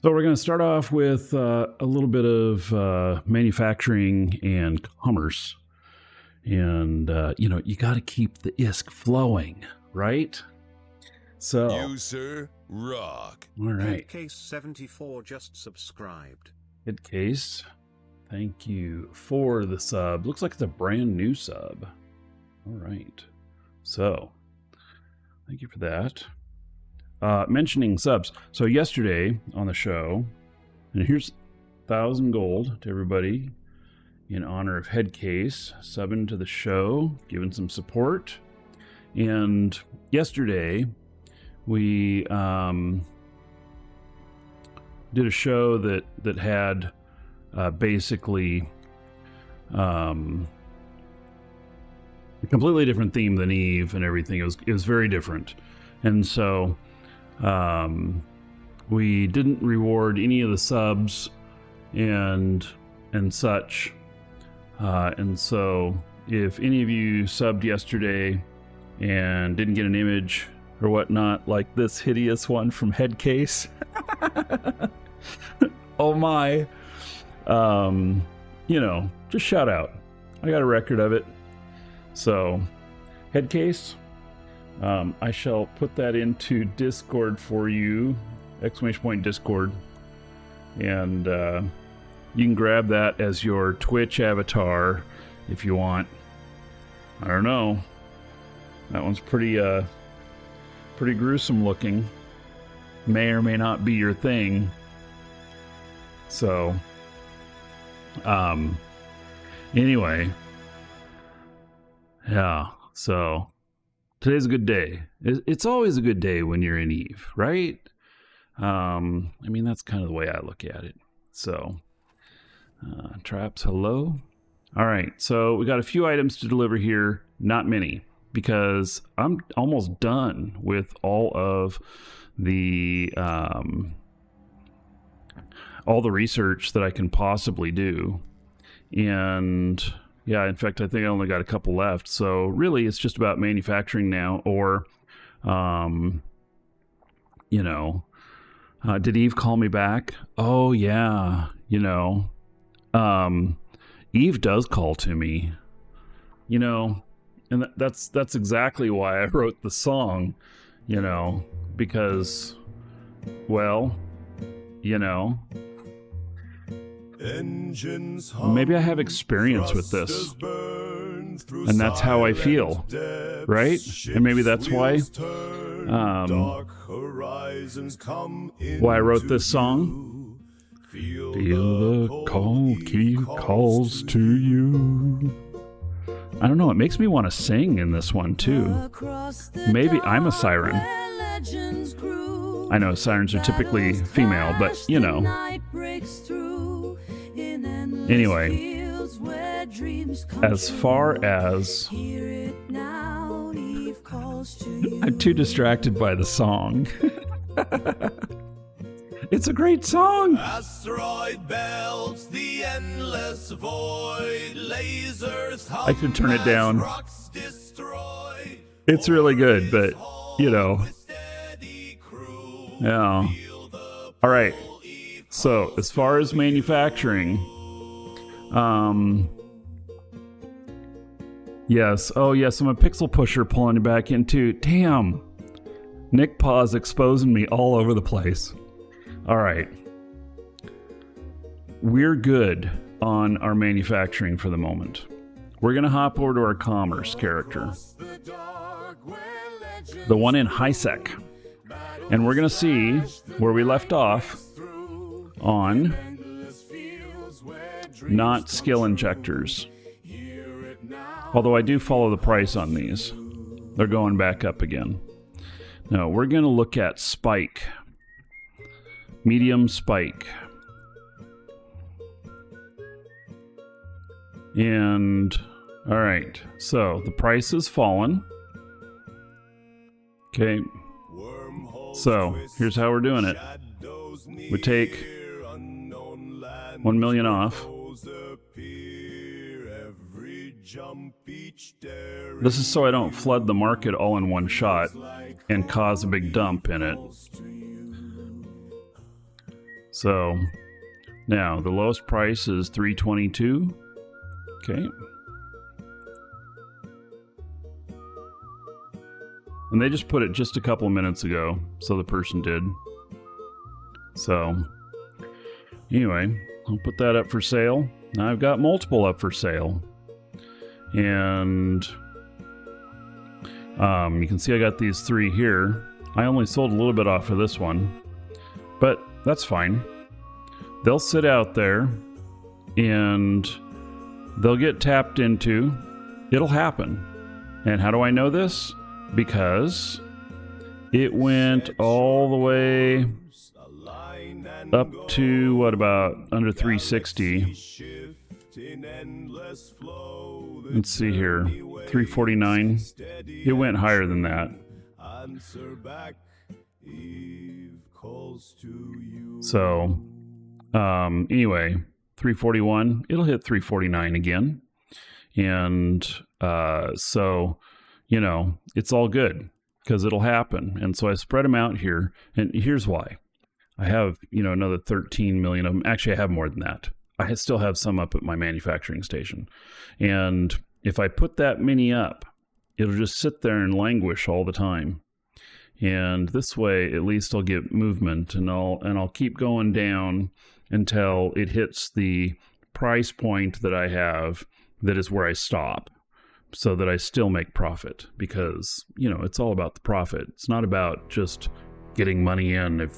So we're going to start off with a little bit of manufacturing and commerce. And, you got to keep the ISK flowing, right? So. You, sir, rock. All right. Headcase74 just subscribed. Headcase, thank you for the sub. Looks like it's a brand new sub. All right. So, thank you for that. Mentioning subs. So yesterday on the show, and here's 1,000 gold to everybody in honor of Headcase subbing to the show, giving some support. And yesterday we did a show that had basically a completely different theme than Eve and everything. It was very different, and so we didn't reward any of the subs and such. And so if any of you subbed yesterday and didn't get an image or whatnot, like this hideous one from Headcase, oh my, just shout out. I got a record of it. So Headcase, I shall put that into Discord for you, !Discord, and you can grab that as your Twitch avatar if you want. I don't know. That one's pretty gruesome looking. May or may not be your thing. So, anyway, yeah. So today's a good day. It's always a good day when you're in Eve, right? That's kind of the way I look at it. So. Traps, hello. All right, so we got a few items to deliver here, not many, because I'm almost done with all of the research that I can possibly do. And yeah, in fact, I think I only got a couple left. So really, it's just about manufacturing now, or did Eve call me back? Oh yeah, Eve does call to me, and that's exactly why I wrote the song, because, well, maybe I have experience with this, and that's how I feel, right? And maybe that's why I wrote this song. Feel the call, key calls to you. I don't know, it makes me want to sing in this one too. Maybe I'm a siren. I know sirens are typically female, but Anyway, as far as I'm too distracted by the song. It's a great song. Asteroid belts, the endless void, lasers, I could turn it down. It's really good, but yeah. All right. So as far as manufacturing, yes. Oh yes, I'm a pixel pusher pulling it back into. Damn. Nick Paws exposing me all over the place. All right. We're good on our manufacturing for the moment. We're going to hop over to our commerce character, the one in HiSec. And we're going to see where we left off on not skill injectors. Although I do follow the price on these. They're going back up again. No, we're going to look at spike. Medium spike. And, all right, so the price has fallen. Okay, so here's how we're doing it. We take 1 million off. This is so I don't flood the market all in one shot and cause a big dump in it. So now the lowest price is 322. Okay. And they just put it just a couple of minutes ago, so the person did. So anyway, I'll put that up for sale. Now I've got multiple up for sale. And you can see I got these 3 here. I only sold a little bit off of this one, but that's fine. They'll sit out there and they'll get tapped into. It'll happen. And how do I know this? Because it went all the way up to, what, about under 360. Let's see here, 349. It went higher than that. So anyway, 341, it'll hit 349 again. And so, you know, it's all good because it'll happen. And so I spread them out here, and here's why. I have, you know, another 13 million of them. Actually, I have more than that. I still have some up at my manufacturing station. And if I put that many up, it'll just sit there and languish all the time. And this way, at least I'll get movement, and I'll keep going down until it hits the price point that I have that is where I stop, so that I still make profit, because, you know, it's all about the profit. It's not about just getting money in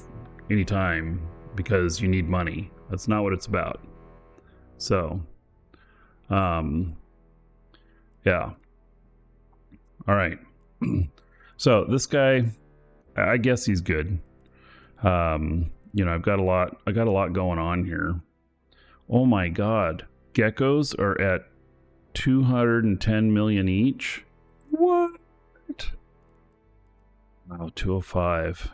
anytime because you need money. That's not what it's about. So, yeah. All right. So this guy, I guess he's good. You know, I got a lot going on here. Oh my God. Geckos are at 210 million each. What? Oh, 205.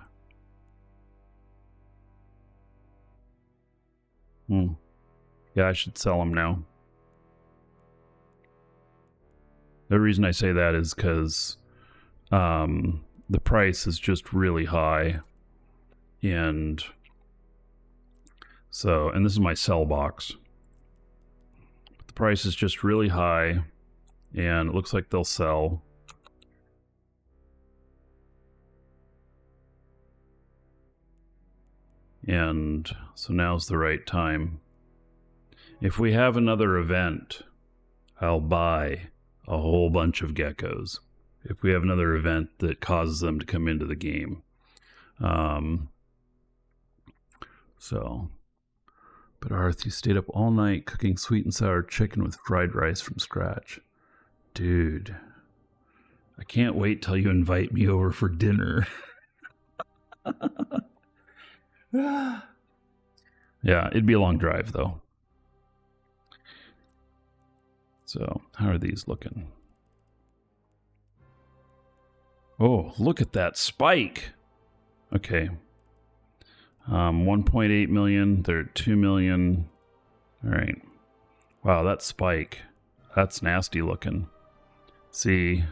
Yeah, I should sell them now. The reason I say that is because the price is just really high. And so, and this is my sell box. The price is just really high, and it looks like they'll sell. And so now's the right time. If we have another event, I'll buy a whole bunch of geckos. If we have another event that causes them to come into the game. But Arth, you stayed up all night cooking sweet and sour chicken with fried rice from scratch. Dude, I can't wait till you invite me over for dinner. Yeah, it'd be a long drive though. So, how are these looking? Oh, look at that spike. Okay. 1.8 million. They're at 2 million. All right. Wow, that spike. That's nasty looking. See,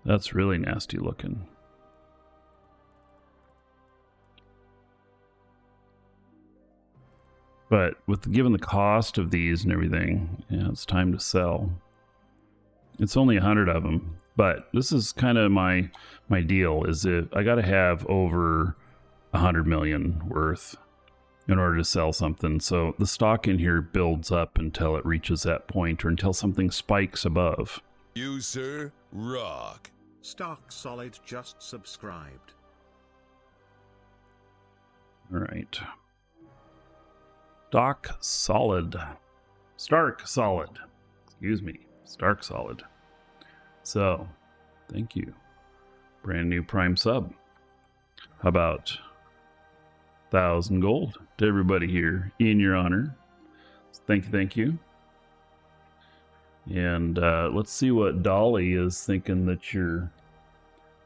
that's really nasty looking. But given the cost of these and everything, yeah, it's time to sell. It's only 100 of them, but this is kind of my deal. Is that I got to have over 100 million worth in order to sell something. So the stock in here builds up until it reaches that point, or until something spikes above. User rock. Stock Solid just subscribed. All right. Stark Solid. Excuse me. Stark Solid. So, thank you. Brand new Prime sub. How about 1,000 gold to everybody here in your honor? Thank you. And let's see what Dolly is thinking that your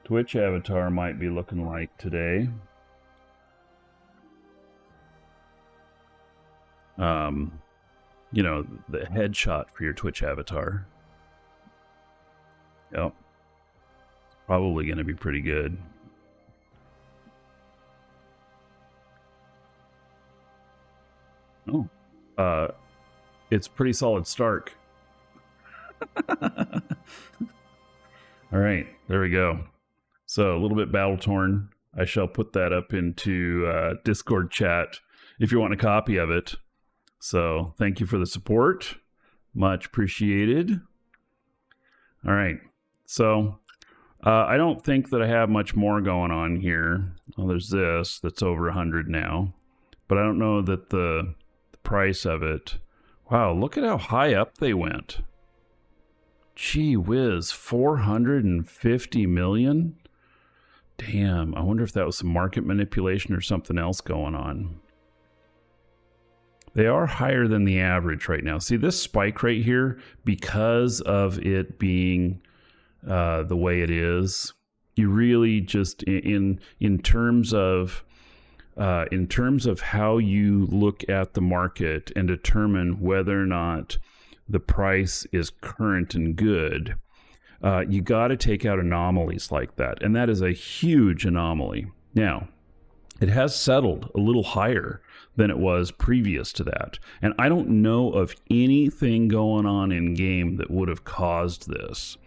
Twitch avatar might be looking like today. You know, the headshot for your Twitch avatar. Yep. Probably going to be pretty good. Oh, it's pretty solid Stark. All right, there we go. So a little bit battle torn. I shall put that up into Discord chat if you want a copy of it. So thank you for the support. Much appreciated. All right. So I don't think that I have much more going on here. Well, there's this that's over 100 now. But I don't know that the price of it. Wow, look at how high up they went. Gee whiz, 450 million? Damn, I wonder if that was some market manipulation or something else going on. They are higher than the average right now. See this spike right here, because of it being the way it is, you really just in terms of how you look at the market and determine whether or not the price is current and good, you got to take out anomalies like that. And that is a huge anomaly. Now, it has settled a little higher than it was previous to that. And I don't know of anything going on in game that would have caused this.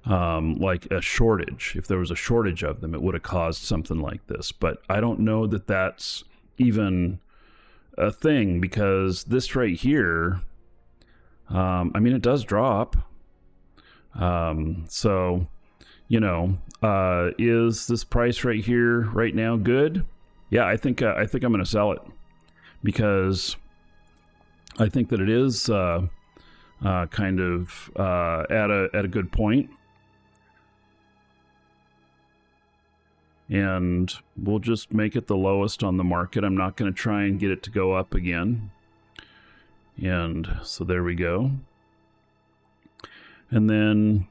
Like a shortage. If there was a shortage of them, it would have caused something like this. But I don't know that that's even a thing, because this right here, I mean, it does drop. So, you know, is this price right here right now good? Yeah, I think I'm going to sell it, because I think that it is kind of at a good point. And we'll just make it the lowest on the market. I'm not going to try and get it to go up again. And so there we go. And then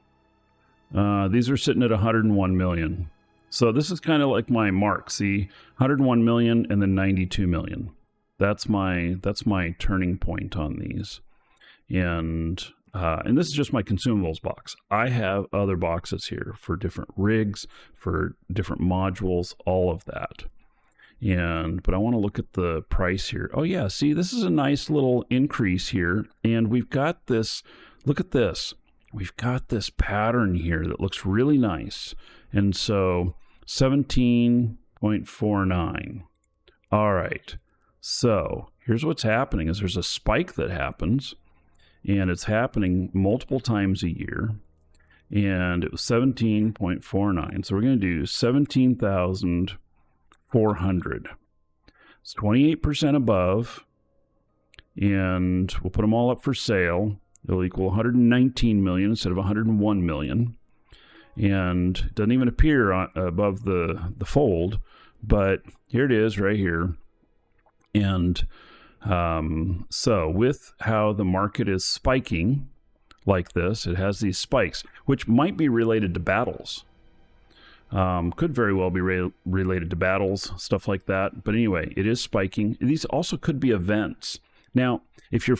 these are sitting at 101 million. So this is kind of like my mark. See, 101 million and then 92 million. That's my turning point on these. And this is just my consumables box. I have other boxes here for different rigs, for different modules, all of that. But I want to look at the price here. Oh yeah, see, this is a nice little increase here. And we've got this, look at this. We've got this pattern here that looks really nice. And so 17.49. All right. So here's what's happening is there's a spike that happens. And it's happening multiple times a year. And it was 17.49. So we're going to do 17,400. It's 28% above. And we'll put them all up for sale. It'll equal 119 million instead of 101 million. And it doesn't even appear above the fold. But here it is right here. And so with how the market is spiking like this, it has these spikes, which might be related to battles. Could very well be related to battles, stuff like that. But anyway, it is spiking. These also could be events. Now, if you're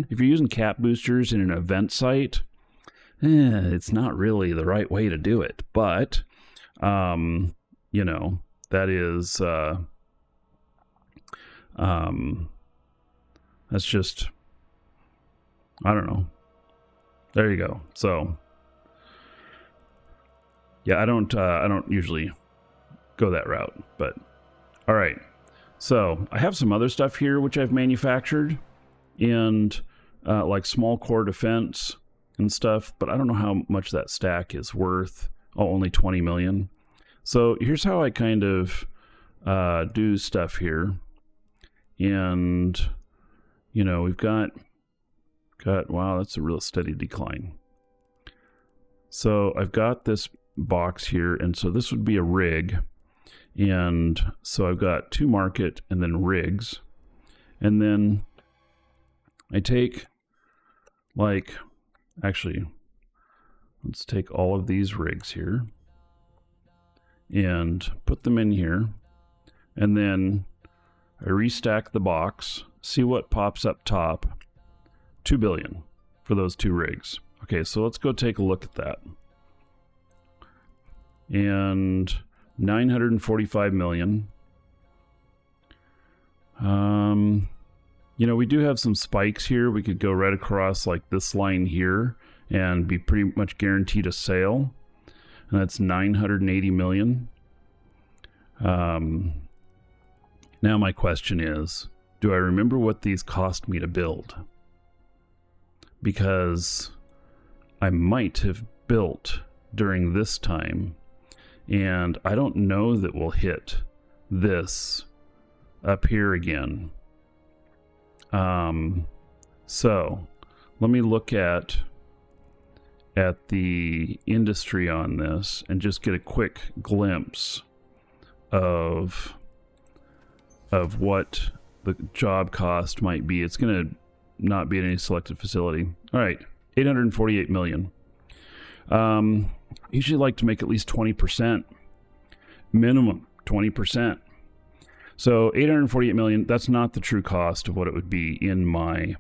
using cap boosters in an event site, it's not really the right way to do it. But, you know, that is... that's just, I don't know. There you go. So, yeah, I don't usually go that route, but all right. So I have some other stuff here which I've manufactured, and like small core defense and stuff, but I don't know how much that stack is worth. Oh, only 20 million. So here's how I kind of do stuff here. And, you know, we've got, wow, that's a real steady decline. So I've got this box here, and so this would be a rig. And so I've got 2 market and then rigs. And then I take, like, actually, let's take all of these rigs here and put them in here. And then I restack the box, see what pops up top. 2 billion for those 2 rigs. Okay, so let's go take a look at that. And 945 million. You know, we do have some spikes here. We could go right across like this line here and be pretty much guaranteed a sale. And that's 980 million. Now my question is, do I remember what these cost me to build? Because I might have built during this time, and I don't know that we'll hit this up here again. So let me look at the industry on this and just get a quick glimpse of what the job cost might be. It's going to not be at any selected facility. All right, 848 million. Usually like to make at least 20%, minimum 20%. So 848 million, that's not the true cost of what it would be in my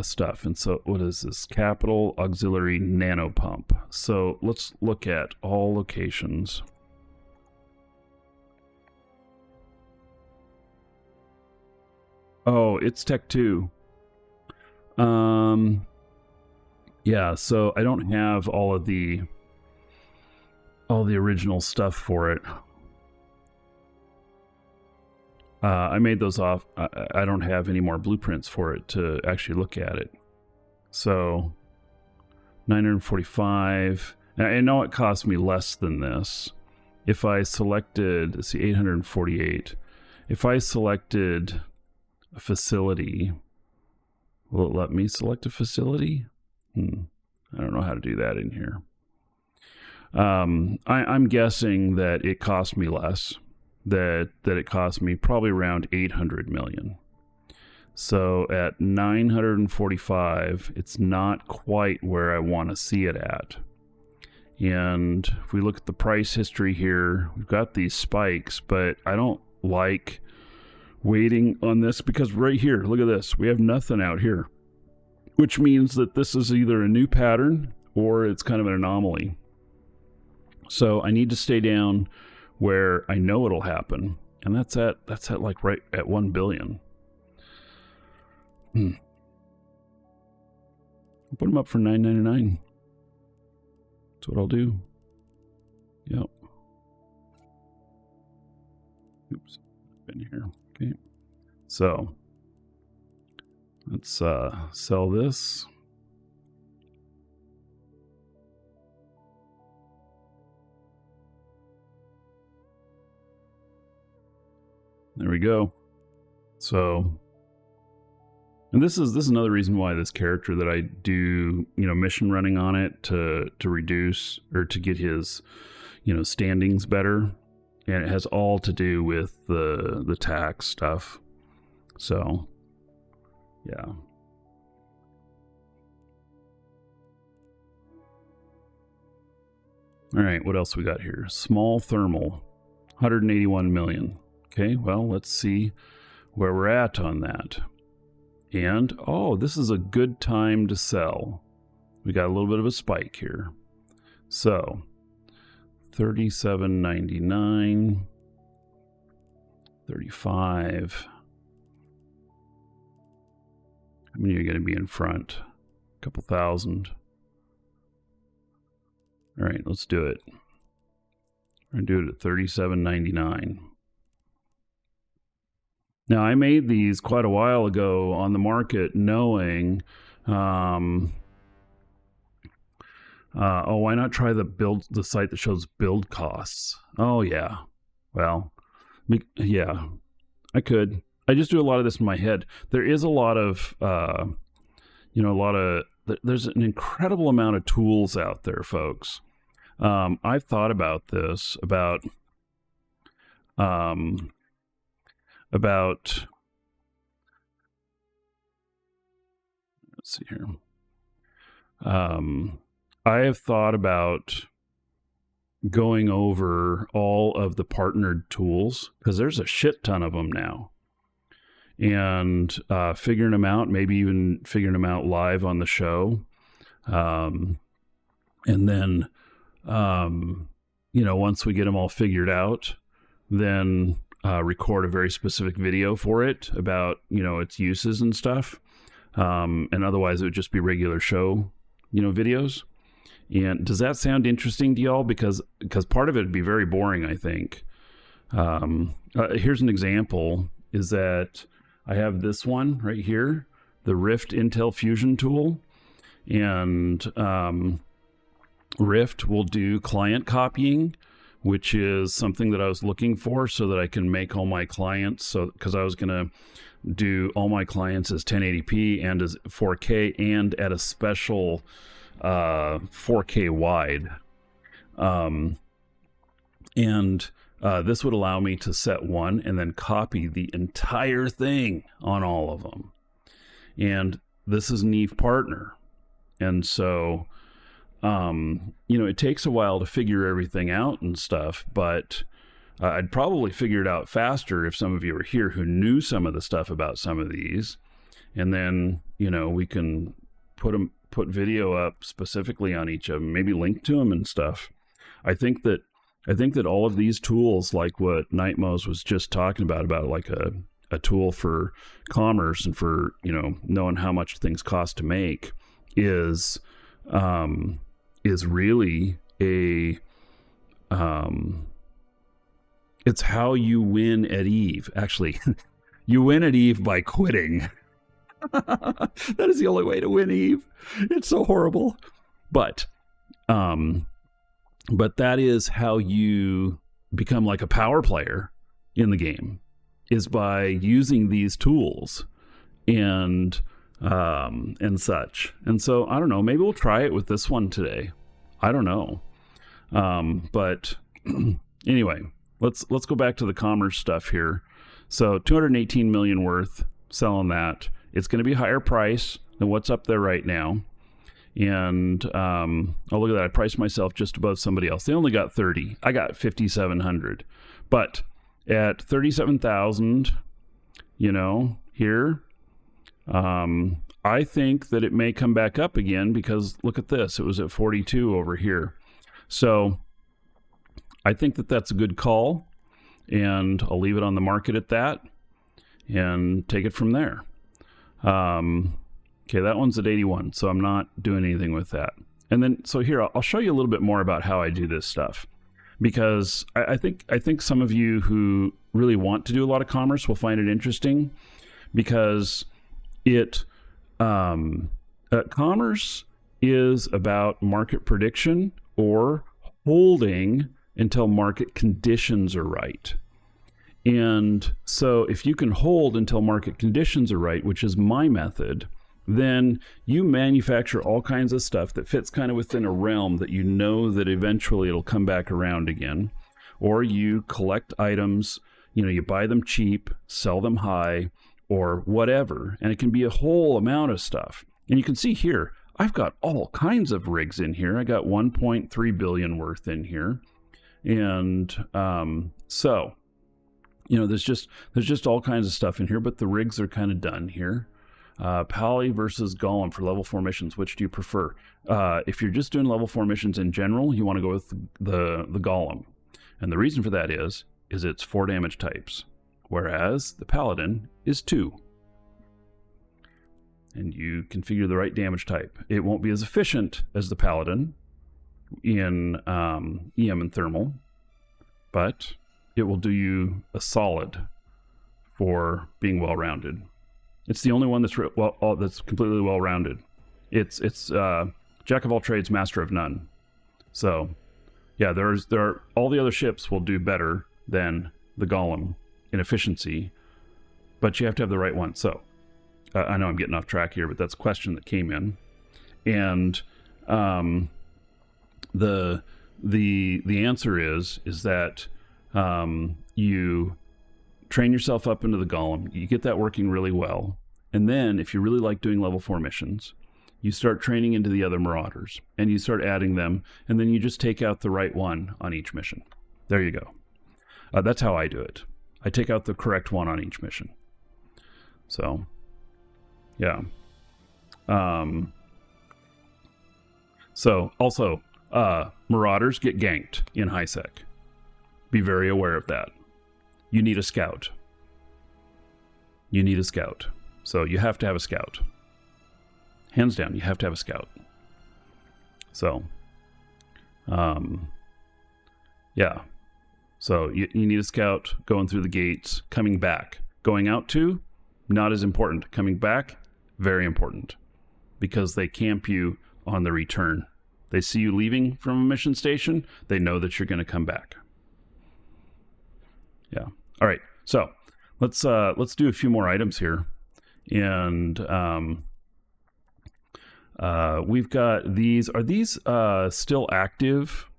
stuff. And so what is this? Capital auxiliary nano pump. So let's look at all locations. Oh, it's Tech 2. Yeah, so I don't have all the original stuff for it. I made those off. I don't have any more blueprints for it to actually look at it. So 945. I know it cost me less than this. If I selected, let's see, 848. If I selected a facility, will it let me select a facility? I don't know how to do that in here. I'm guessing that it cost me less. That it cost me probably around 800 million. So at 945, it's not quite where I want to see it at. And if we look at the price history here, we've got these spikes, but I don't like waiting on this because right here, look at this. We have nothing out here, which means that this is either a new pattern or it's kind of an anomaly. So I need to stay down where I know it'll happen, and that's at like right at 1 billion. I'll put them up for 999. That's what I'll do. Yep. Oops, been here. Okay. So let's sell this. There we go. So, and this is another reason why this character that I do, mission running on it to reduce or to get his, standings better, and it has all to do with the tax stuff. So, yeah. All right, what else we got here? Small thermal, 181 million. Okay, well, let's see where we're at on that. And, this is a good time to sell. We got a little bit of a spike here. So, 37.99, 35. How many are going to be in front? A couple thousand. All right, let's do it. We're going to do it at 37.99. Now, I made these quite a while ago on the market knowing, why not try the site that shows build costs? Oh, yeah. Well, yeah, I could. I just do a lot of this in my head. There is a lot of, there's an incredible amount of tools out there, folks. I've thought about this, about let's see here. I have thought about going over all of the partnered tools because there's a shit ton of them now, and figuring them out, maybe even figuring them out live on the show. And then, once we get them all figured out, then record a very specific video for it about, its uses and stuff. And otherwise it would just be regular show, videos. And does that sound interesting to y'all? Because part of it would be very boring, I think. Here's an example, is that I have this one right here, the Rift Intel Fusion tool. And Rift will do client copying, which is something that I was looking for so that I can make all my clients. So, because I was going to do all my clients as 1080p and as 4K and at a special 4K wide. This would allow me to set one and then copy the entire thing on all of them. And this is Neve Partner. And so, it takes a while to figure everything out and stuff, but I'd probably figure it out faster if some of you were here who knew some of the stuff about some of these. And then, we can put video up specifically on each of them, maybe link to them and stuff. I think that all of these tools, like what Nightmos was just talking about like a tool for commerce and for, knowing how much things cost to make, is really it's how you win at Eve. Actually, you win at Eve by quitting. That is the only way to win Eve. It's so horrible. But that is how you become like a power player in the game, is by using these tools and such. And so I don't know, maybe we'll try it with this one today. I don't know. But anyway, let's go back to the commerce stuff here. So 218 million worth, selling that. It's going to be a higher price than what's up there right now. And oh, look at that. I priced myself just above somebody else. They only got 30. I got 5,700. But at 37,000, here, I think that it may come back up again, because look at this. It was at 42 over here. So I think that that's a good call, and I'll leave it on the market at that and take it from there. Okay, that one's at 81, so I'm not doing anything with that. And then, so here, I'll show you a little bit more about how I do this stuff, because I think some of you who really want to do a lot of commerce will find it interesting, because commerce is about market prediction or holding until market conditions are right. And so if you can hold until market conditions are right, which is my method, then you manufacture all kinds of stuff that fits kind of within a realm that you know that eventually it'll come back around again. Or you collect items, you buy them cheap, sell them high, or whatever. And it can be a whole amount of stuff. And you can see here, I've got all kinds of rigs in here. I got 1.3 billion worth in here. And so, there's just all kinds of stuff in here, but the rigs are kind of done here. Pally versus Golem for level 4 missions. Which do you prefer? If you're just doing level 4 missions in general, you want to go with the Golem. And the reason for that is it's 4 damage types, whereas the Paladin is 2. And you configure the right damage type. It won't be as efficient as the Paladin in EM and Thermal, but it will do you a solid for being well-rounded. It's the only one that's that's completely well-rounded. It's jack of all trades, master of none. So, yeah, there are all the other ships will do better than the Golem in efficiency, but you have to have the right one. So, I know I'm getting off track here, but that's a question that came in, and the answer is that you train yourself up into the Golem, you get that working really well, and then if you really like doing level 4 missions, you start training into the other Marauders, and you start adding them, and then you just take out the right one on each mission. There you go. That's how I do it. I take out the correct one on each mission. So, yeah. So, also, Marauders get ganked in high sec. Be very aware of that. you need a scout. You need a scout. So you have to have a scout. Hands down, you have to have a scout. So, yeah. So you need a scout going through the gates, coming back. Going out to, not as important. Coming back, very important. Because they camp you on the return. They see you leaving from a mission station, they know that you're going to come back. Yeah. All right. So let's do a few more items here. And we've got these. Are these still active?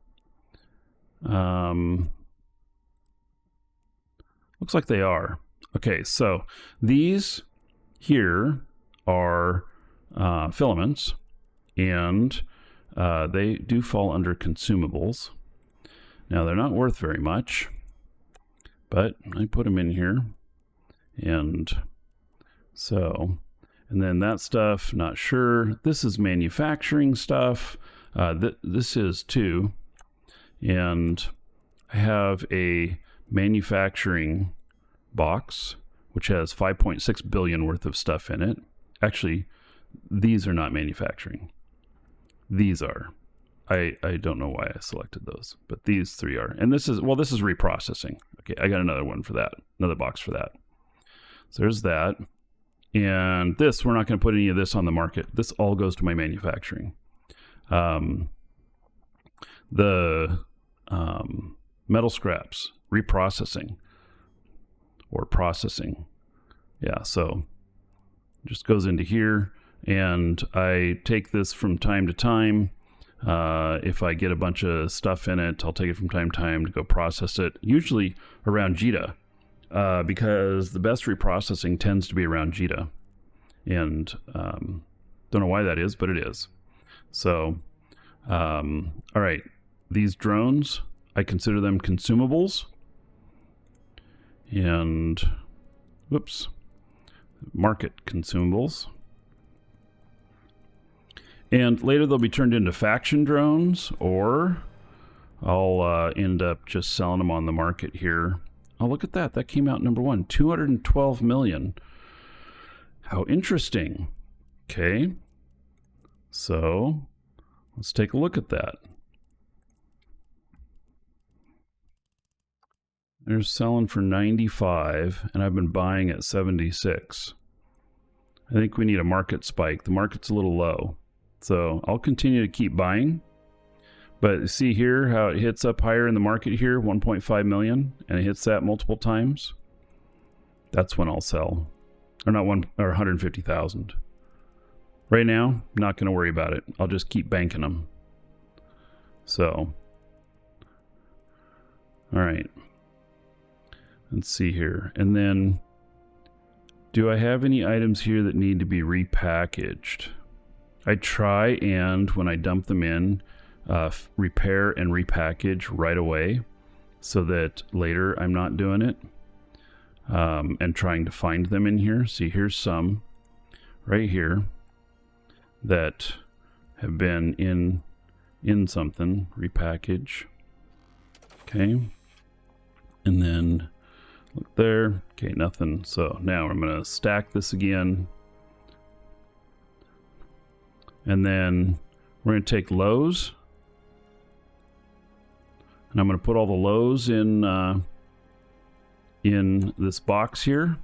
Looks like they are. Okay, so these here are filaments, and they do fall under consumables. Now, they're not worth very much, but I put them in here. And so, and then that stuff, not sure. This is manufacturing stuff. This is too. And I have a manufacturing box, which has 5.6 billion worth of stuff in it. Actually, these are not manufacturing. These are. I don't know why I selected those, but these three are. And this is, well, this is reprocessing. Okay, I got another one for that, another box for that. So there's that. And this, we're not going to put any of this on the market. This all goes to my manufacturing. The metal scraps, reprocessing or processing. Yeah, so just goes into here, and I take this from time to time. If I get a bunch of stuff in it, I'll take it from time to time to go process it, usually around JITA, because the best reprocessing tends to be around JITA. And don't know why that is, but it is. So, all right, these drones, I consider them consumables. And, whoops, market consumables. And later they'll be turned into faction drones, or I'll end up just selling them on the market here. Oh, look at that. That came out number one, 212 million. How interesting. Okay. So let's take a look at that. They're selling for 95, and I've been buying at 76. I think we need a market spike. The market's a little low. So I'll continue to keep buying. But see here how it hits up higher in the market here, 1.5 million, and it hits that multiple times. That's when I'll sell. Or not 150,000. Right now, not going to worry about it. I'll just keep banking them. So, all right. Let's see here. And then, do I have any items here that need to be repackaged? I try, and when I dump them in, repair and repackage right away so that later I'm not doing it and trying to find them in here. See, here's some right here that have been in something. Repackage. Okay. And then look there. Okay, nothing. So now I'm going to stack this again. And then we're going to take lows. And I'm going to put all the lows in this box here.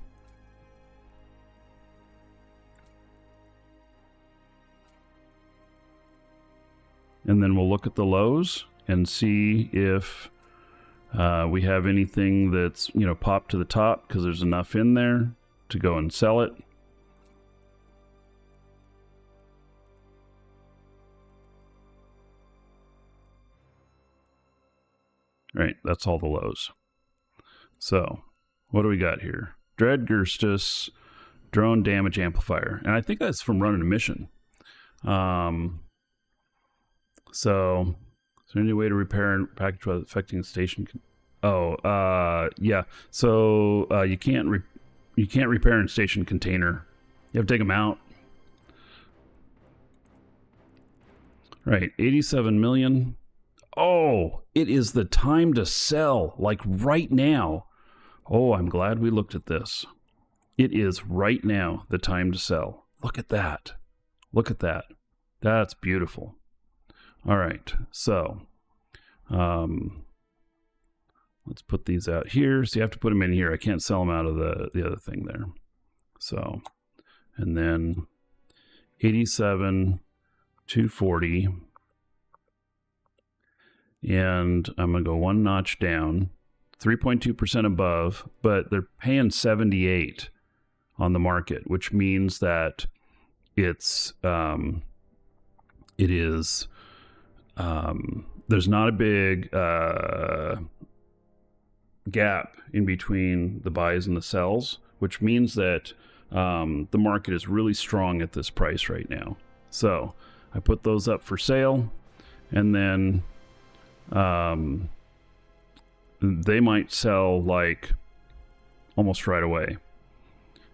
And then we'll look at the lows and see if we have anything that's, you know, popped to the top, because there's enough in there to go and sell it. Right, that's all the lows. So, what do we got here? Dreadgerstus drone damage amplifier. And I think that's from running a mission. So, is there any way to repair and package without affecting the station? Yeah. So, you can't repair in station container. You have to take them out. Right, 87 million. Oh, it is the time to sell, like right now. Oh, I'm glad we looked at this. It is right now the time to sell. Look at that. Look at that. That's beautiful. All right, so let's put these out here. So you have to put them in here. I can't sell them out of the other thing there. So, and then 87, 240. And I'm going to go one notch down, 3.2% above, but they're paying 78 on the market, which means that it is there's not a big gap in between the buys and the sells, which means that the market is really strong at this price right now. So I put those up for sale, and then they might sell like almost right away.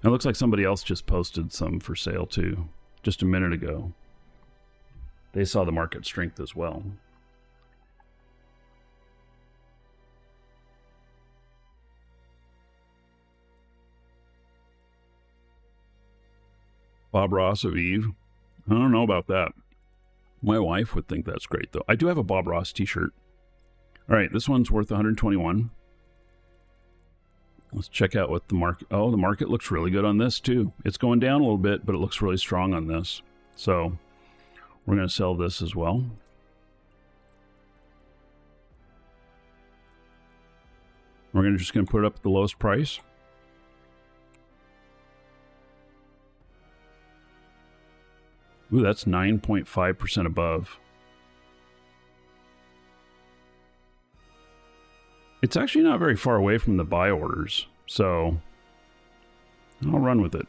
It looks like somebody else just posted some for sale too, just a minute ago. They saw the market strength as well. Bob Ross of Eve. I don't know about that. My wife would think that's great, though. I do have a Bob Ross t-shirt. All right, this one's worth 121. Let's check out what the market... Oh, the market looks really good on this, too. It's going down a little bit, but it looks really strong on this. So we're going to sell this as well. We're just going to put it up at the lowest price. Ooh, that's 9.5% above. It's actually not very far away from the buy orders, so I'll run with it.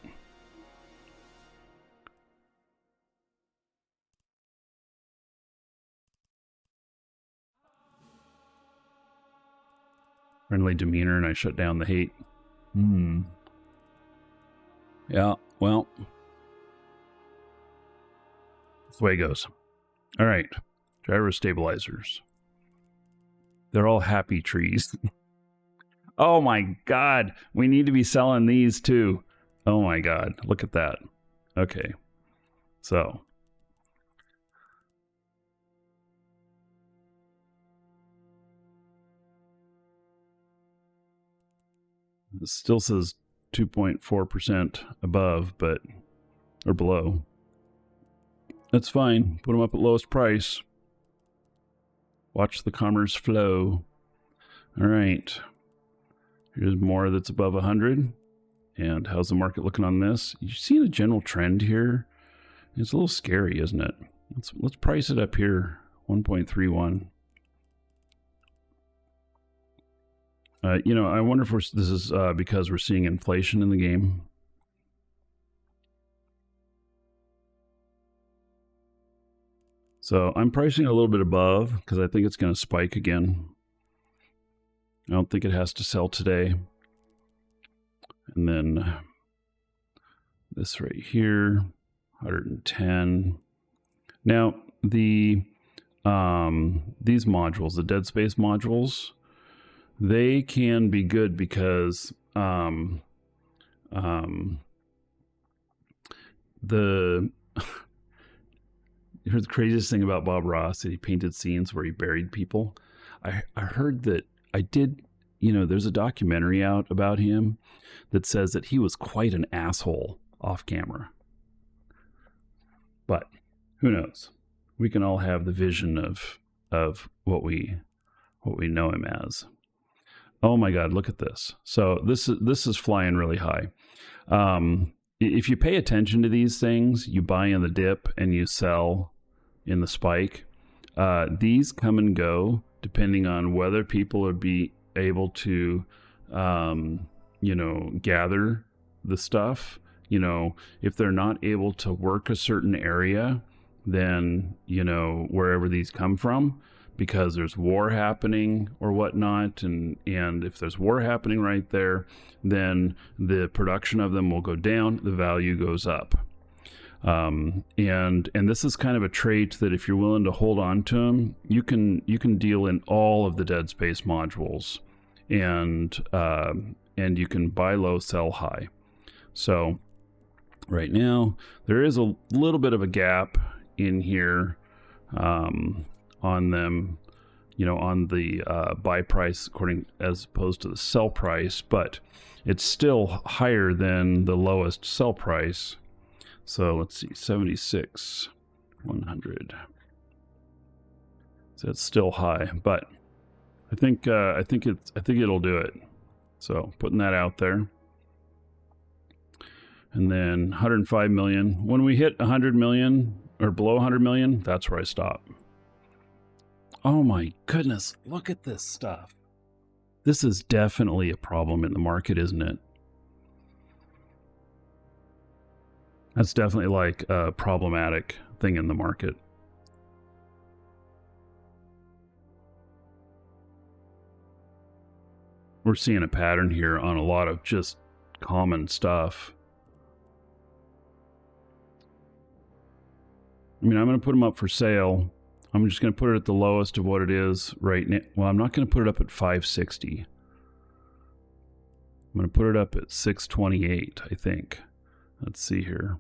Friendly demeanor, and I shut down the hate. Yeah, well, that's the way it goes. All right, gyro stabilizers. They're all happy trees. Oh my God, we need to be selling these too. Oh my God, look at that. Okay, so. It still says 2.4% above, but, or below. That's fine. Put them up at lowest price. Watch the commerce flow. All right. Here's more that's above 100. And how's the market looking on this? You see a general trend here? It's a little scary, isn't it? Let's price it up here. 1.31. You know, I wonder if this is because we're seeing inflation in the game. So I'm pricing a little bit above because I think it's going to spike again. I don't think it has to sell today. And then this right here, 110. Now these modules, the Dead Space modules, they can be good because here's the craziest thing about Bob Ross, that he painted scenes where he buried people. I heard that there's a documentary out about him that says that he was quite an asshole off camera. But who knows? We can all have the vision of what we know him as. Oh my God, look at this. So this is flying really high. If you pay attention to these things, you buy in the dip and you sell in the spike. These come and go depending on whether people are able to, gather the stuff. If they're not able to work a certain area, then, wherever these come from, because there's war happening or whatnot, and if there's war happening right there, then the production of them will go down, the value goes up. And this is kind of a trait that if you're willing to hold on to them, you can deal in all of the Dead Space modules, and and you can buy low, sell high. So right now there is a little bit of a gap in here on them, you know, on the buy price as opposed to the sell price, but it's still higher than the lowest sell price. So let's see, 76, 100. So it's still high, but I think it'll do it. So putting that out there. And then 105 million. When we hit 100 million or below 100 million, that's where I stop. Oh my goodness, look at this stuff. This is definitely a problem in the market, isn't it? That's definitely like a problematic thing in the market. We're seeing a pattern here on a lot of just common stuff. I mean, I'm going to put them up for sale. I'm just going to put it at the lowest of what it is right now. Well, I'm not going to put it up at 560. I'm going to put it up at 628, I think. Let's see here.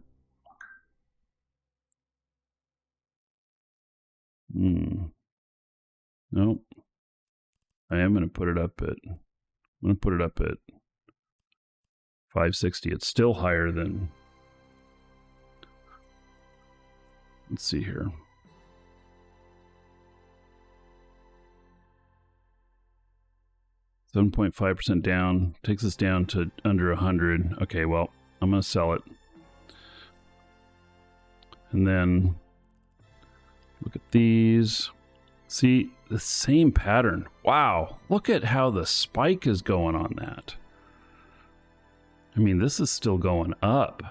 Nope. I am going to put it up at 560. It's still higher than, let's see here. $7.5% down, takes us down to under 100. Okay, well, I'm going to sell it. And then look at these. See, the same pattern. Wow, look at how the spike is going on that. I mean, this is still going up.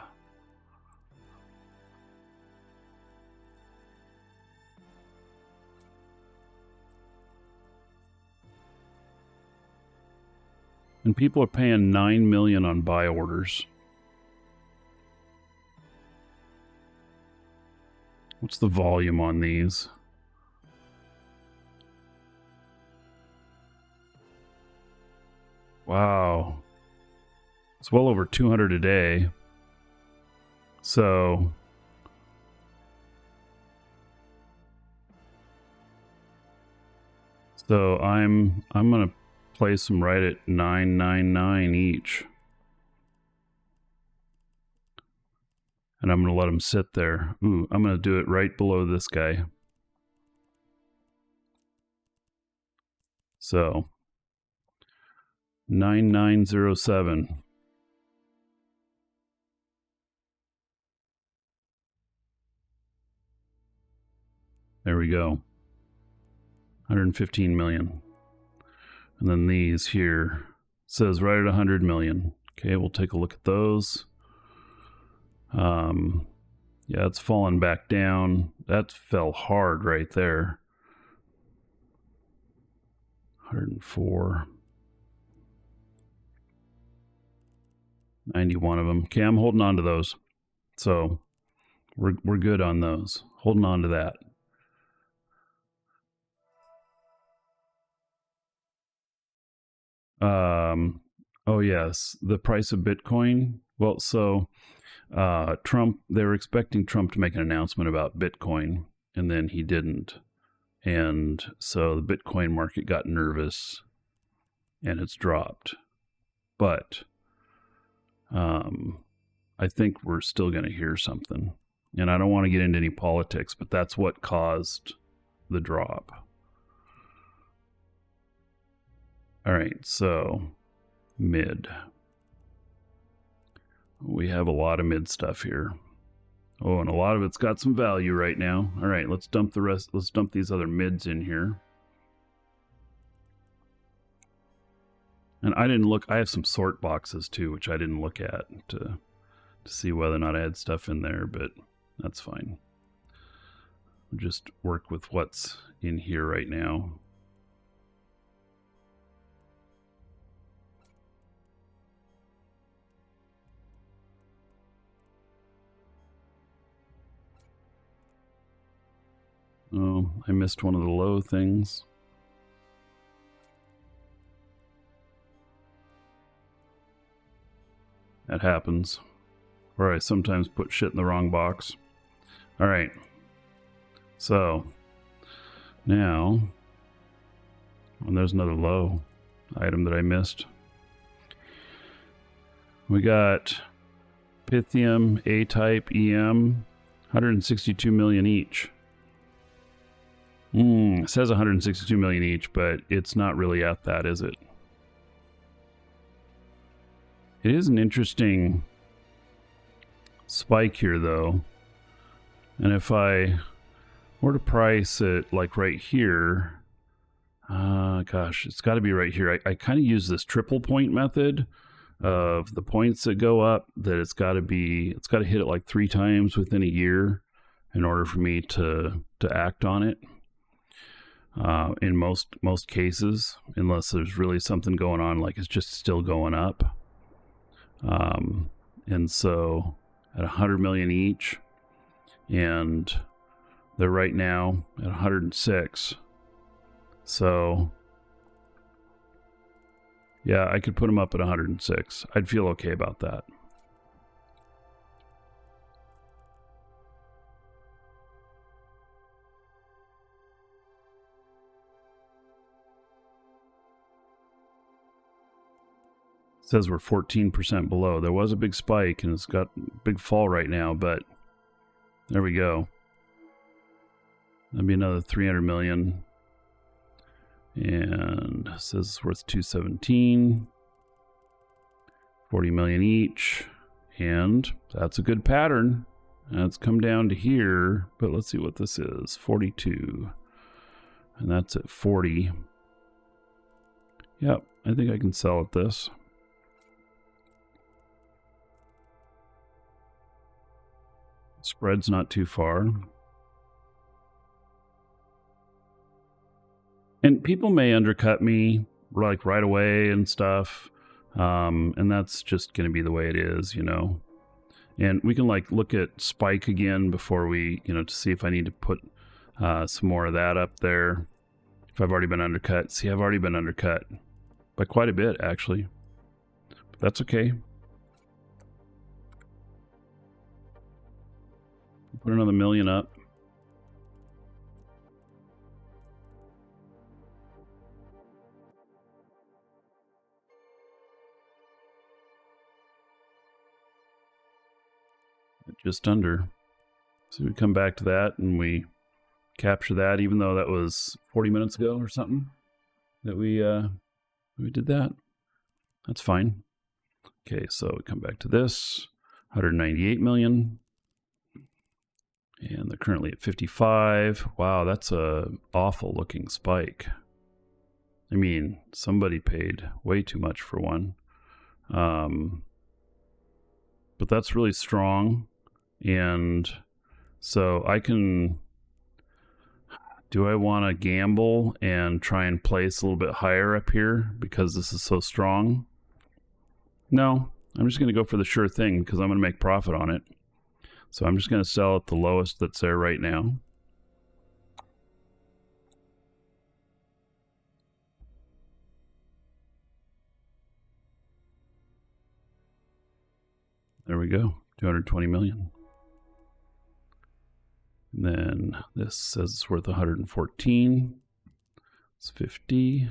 And people are paying $9 million on buy orders. What's the volume on these? Wow. It's well over 200 a day. So I'm going to place them right at $9.99 each. And I'm going to let them sit there. Ooh, I'm going to do it right below this guy. So 9907. There we go. 115 million. And then these here says right at 100 million. Okay, we'll take a look at those. Yeah, it's fallen back down. That fell hard right there. 104. 91 of them. Okay, I'm holding on to those. So we're good on those. Holding on to that. Oh yes, the price of Bitcoin. Well, so Trump, they were expecting Trump to make an announcement about Bitcoin, and then he didn't. And so the Bitcoin market got nervous and it's dropped. But I think we're still going to hear something. And I don't want to get into any politics, but that's what caused the drop. All right, so mid. We have a lot of mid stuff here. Oh, and a lot of it's got some value right now. All right, let's dump the rest. Let's dump these other mids in here. And I didn't look. I have some sort boxes too, which I didn't look at to see whether or not I had stuff in there, but that's fine. We'll just work with what's in here right now. Oh, I missed one of the low things. That happens. Or I sometimes put shit in the wrong box. All right. So now, and there's another low item that I missed. We got Pythium, A-type, EM, 162 million each. It says 162 million each, but it's not really at that, is it? It is an interesting spike here, though. And if I were to price it like right here, gosh, it's got to be right here. I kind of use this triple point method of the points that go up, that it's got to hit it like 3 times within a year in order for me to act on it. In most cases, unless there's really something going on, like it's just still going up. And so at 100 million each, and they're right now at 106. So yeah, I could put them up at 106. I'd feel okay about that. It says we're 14% below. There was a big spike and it's got a big fall right now, but there we go. That'd be another 300 million. And it says it's worth 217. 40 million each. And that's a good pattern. And it's come down to here, but let's see what this is. 42. And that's at 40. Yep, I think I can sell at this. Spread's not too far. And people may undercut me like right away and stuff. And that's just going to be the way it is, you know. And we can like look at spike again before we, you know, to see if I need to put some more of that up there. If I've already been undercut. See, I've already been undercut by quite a bit, actually. But that's okay. Put another million up. Just under. So we come back to that and we capture that, even though that was 40 minutes ago or something that we did that. That's fine. Okay, so we come back to this. 198 million. And they're currently at 55. Wow, that's a awful looking spike. I mean, somebody paid way too much for one. But that's really strong. And so I can, do I want to gamble and try and place a little bit higher up here because this is so strong? No, I'm just going to go for the sure thing because I'm going to make profit on it. So I'm just going to sell at the lowest that's there right now. There we go, 220 million. And then this says it's worth 114. It's 50.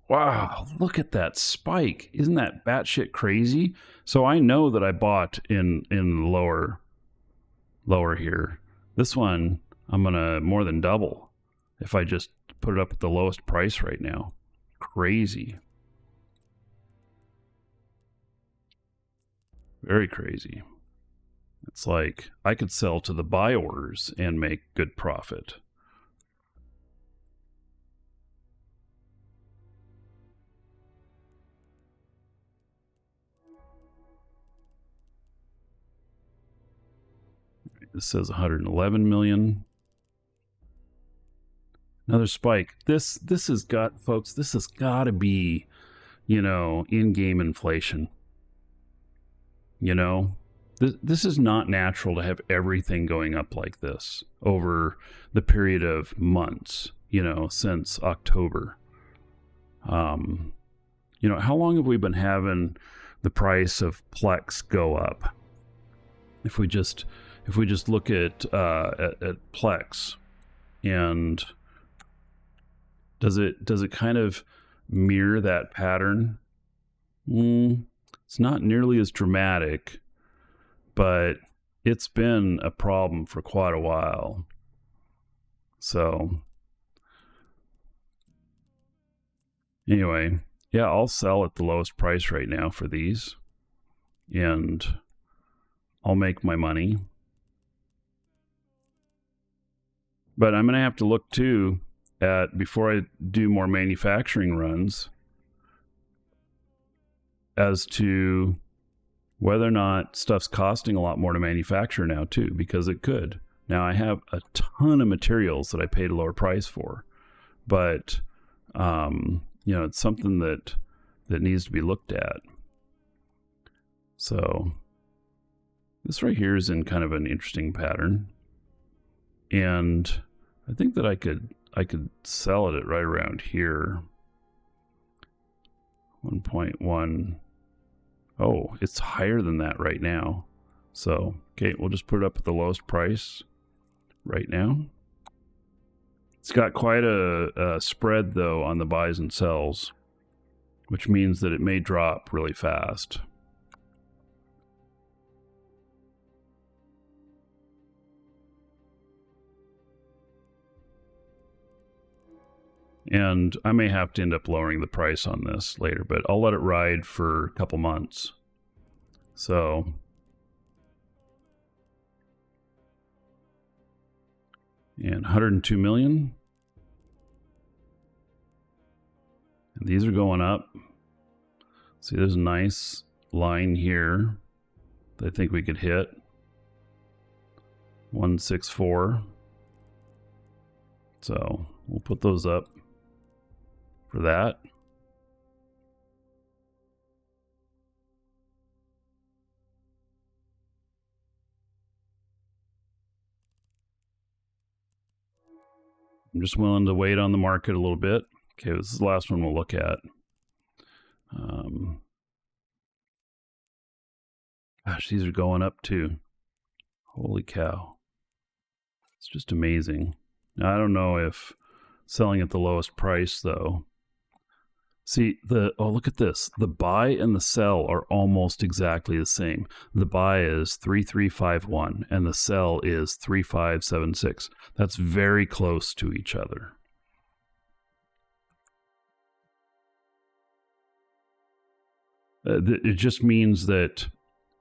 Wow, look at that spike. Isn't that batshit crazy? So I know that I bought in lower here. This one, I'm going to more than double if I just put it up at the lowest price right now. Crazy. Very crazy. It's like I could sell to the buy orders and make good profit. This says 111 million. Another spike. This has got, folks, this has got to be, you know, in-game inflation. You know, this is not natural to have everything going up like this over the period of months, you know, since October. You know, how long have we been having the price of Plex go up. If we just look at Plex, and does it kind of mirror that pattern? It's not nearly as dramatic, but it's been a problem for quite a while. So anyway, yeah, I'll sell at the lowest price right now for these, and I'll make my money. But I'm going to have to look too at, before I do more manufacturing runs, as to whether or not stuff's costing a lot more to manufacture now too, because it could. Now I have a ton of materials that I paid a lower price for, but you know, it's something that needs to be looked at. So this right here is in kind of an interesting pattern, and I think that I could sell it at right around here. 1.1. Oh, it's higher than that right now. So, okay, we'll just put it up at the lowest price right now. It's got quite a spread, though, on the buys and sells, which means that it may drop really fast. And I may have to end up lowering the price on this later, but I'll let it ride for a couple months. So and 102 million. And these are going up. See, there's a nice line here that I think we could hit. 164. So we'll put those up for that. I'm just willing to wait on the market a little bit. Okay, this is the last one we'll look at. Gosh, these are going up too. Holy cow. It's just amazing. Now, I don't know if selling at the lowest price, though. See, oh, look at this. The buy and the sell are almost exactly the same. The buy is 3351 and the sell is 3576. That's very close to each other. It just means that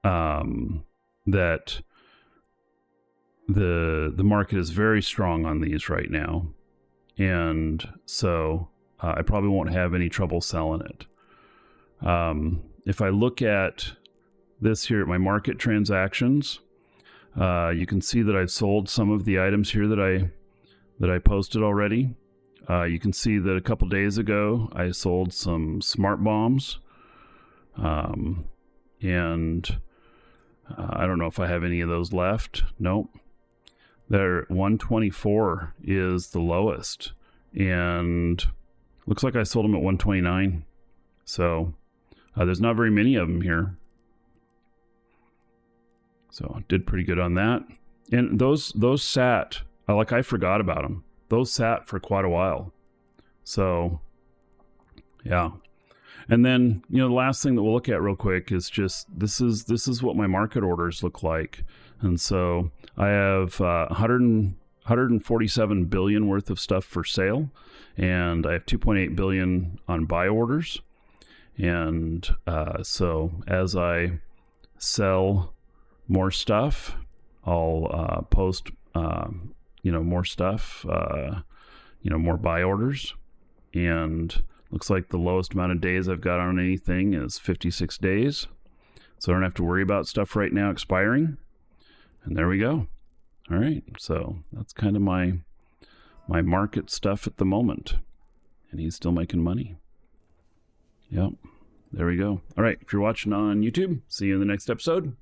that the market is very strong on these right now, and so I probably won't have any trouble selling it. If I look at this here at my market transactions, you can see that I've sold some of the items here that I posted already. You can see that a couple days ago I sold some smart bombs, and I don't know if I have any of those left. Nope. There, 124 is the lowest, and looks like I sold them at 129. So there's not very many of them here. So did pretty good on that. And those sat, I forgot about them. Those sat for quite a while. So yeah. And then, you know, the last thing that we'll look at real quick is just, this is what my market orders look like. And so I have 147 billion worth of stuff for sale, and I have 2.8 billion on buy orders. And so as I sell more stuff, I'll post, more stuff, more buy orders. And looks like the lowest amount of days I've got on anything is 56 days. So I don't have to worry about stuff right now expiring. And there we go. All right. So that's kind of my market stuff at the moment. And he's still making money. Yep. There we go. All right. If you're watching on YouTube, see you in the next episode.